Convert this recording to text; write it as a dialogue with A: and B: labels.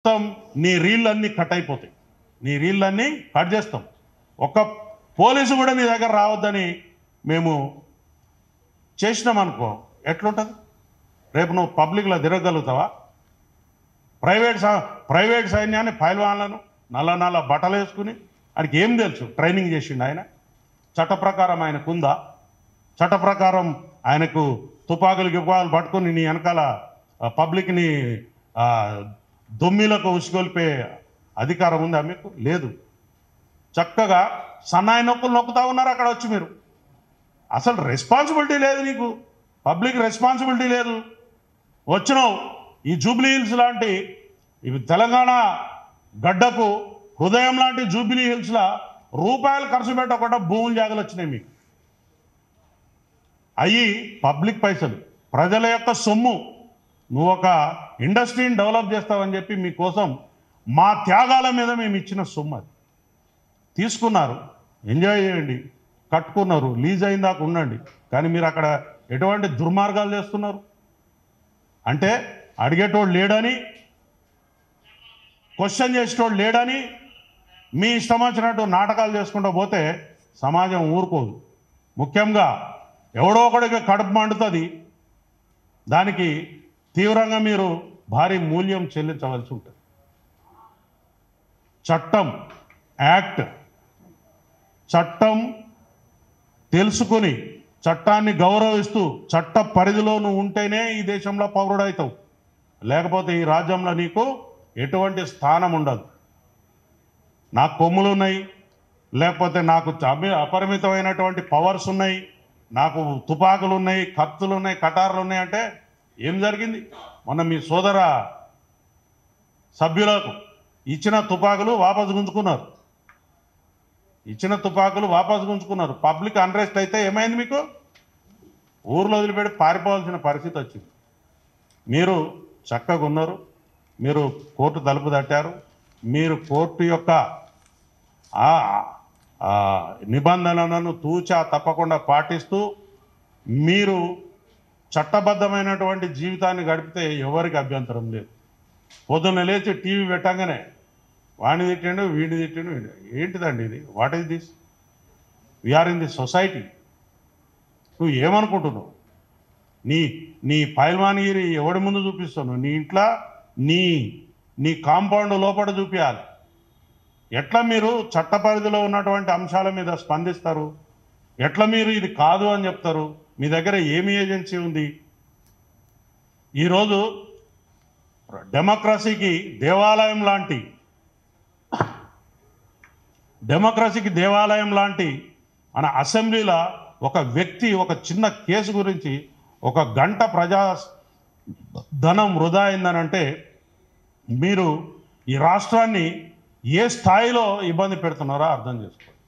A: మొత్తం నీ రీళ్ళన్నీ కట్ అయిపోతాయి. నీ రీళ్ళన్నీ కట్ చేస్తాం. ఒక్క పోలీసు కూడా నీ దగ్గర రావద్దని మేము చేసినామనుకో ఎట్లుంటుంది? రేపు నువ్వు పబ్లిక్లో తిరగలుగుతావా? ప్రైవేట్ సైన్యాన్ని పైల్వాన్లను నల్ల బట్టలు వేసుకుని ఆయనకి ఏం తెలుసు? ట్రైనింగ్ చేసిండు ఆయన. చట్ట ప్రకారం ఆయనకుందా? చట్ట ప్రకారం ఆయనకు తుపాకులు పట్టుకుని నీ వెనకాల పబ్లిక్ని దొమ్మిలకు ఉసిగొల్పే అధికారం ఉందా మీకు? లేదు. చక్కగా సన్నాయి నొక్కులు నొక్కుతా ఉన్నారు అక్కడ వచ్చి మీరు. అసలు రెస్పాన్సిబిలిటీ లేదు నీకు, పబ్లిక్ రెస్పాన్సిబిలిటీ లేదు. వచ్చినావు ఈ జూబ్లీ హిల్స్ లాంటి ఇవి తెలంగాణ గడ్డకు హృదయం లాంటి జూబ్లీ హిల్స్లో రూపాయలు ఖర్చు పెట్టకుండా భూములు జాగలు వచ్చినాయి మీకు. అవి పబ్లిక్ పైసలు, ప్రజల యొక్క సొమ్ము. నువ్వు ఒక ఇండస్ట్రీని డెవలప్ చేస్తావని చెప్పి మీకోసం మా త్యాగాల మీద మేము ఇచ్చిన సొమ్ము అది తీసుకున్నారు. ఎంజాయ్ చేయండి, కట్టుకున్నారు, లీజ్ అయిన దాకా ఉండండి. కానీ మీరు అక్కడ ఎటువంటి దుర్మార్గాలు చేస్తున్నారు అంటే అడిగేటోడు లేడని, క్వశ్చన్ చేసేటోడు లేడని మీ ఇష్టం వచ్చినట్టు నాటకాలు చేసుకుంటూ పోతే సమాజం ఊరుకోదు. ముఖ్యంగా ఎవడో ఒకడికి కడుపు మండుతుంది, దానికి తీవ్రంగా మీరు భారీ మూల్యం చెల్లించవలసి ఉంటుంది. చట్టం తెలుసుకుని చట్టాన్ని గౌరవిస్తూ చట్ట పరిధిలో నువ్వు ఉంటేనే ఈ దేశంలో పౌరుడవుతావు. లేకపోతే ఈ రాజ్యంలో నీకు ఎటువంటి స్థానం ఉండదు. నాకు కొమ్ములు ఉన్నాయి, లేకపోతే నాకు అపరిమితమైనటువంటి పవర్స్ ఉన్నాయి, నాకు తుపాకులు ఉన్నాయి, కత్తులు ఉన్నాయి, కటార్లు ఉన్నాయి అంటే ఏం జరిగింది? మొన్న మీ సోదర సభ్యులకు ఇచ్చిన తుపాకులు వాపసు గుంజుకున్నారు. పబ్లిక్ అన్రెస్ట్ అయితే ఏమైంది? మీకు ఊర్లో వదిలిపెట్టి పారిపోవాల్సిన పరిస్థితి వచ్చింది. మీరు చక్కగా ఉన్నారు, మీరు కోర్టు తలుపు తట్టారు, మీరు కోర్టు యొక్క నిబంధనలను తూచా తప్పకుండా పాటిస్తూ మీరు చట్టబద్ధమైనటువంటి జీవితాన్ని గడిపితే ఎవరికి అభ్యంతరం లేదు. పొద్దున్న లేచి టీవీ పెట్టంగానే వాడిని తిట్టిండు, వీడిని తిట్టిండు. ఏంటిదండి ఇది? What is this? We are in the society. నువ్వు ఏమనుకుంటున్నావు? నీ పైల్వాన్గిరి ఎవడి ముందు చూపిస్తున్నావు? నీ ఇంట్లో నీ కాంపౌండ్ లోపల చూపించాలి. ఎట్లా మీరు చట్ట పరిధిలో ఉన్నటువంటి అంశాల మీద స్పందిస్తారు? ఎట్లా మీరు ఇది కాదు అని చెప్తారు? మీ దగ్గర ఏమి ఏజెన్సీ ఉంది? ఈరోజు డెమోక్రసీకి దేవాలయం లాంటి మన అసెంబ్లీలో ఒక వ్యక్తి ఒక చిన్న కేసు గురించి 1 గంట ప్రజా ధనం వృధా అయిందనంటే మీరు ఈ రాష్ట్రాన్ని ఏ స్థాయిలో ఇబ్బంది పెడుతున్నారో అర్థం చేసుకోండి.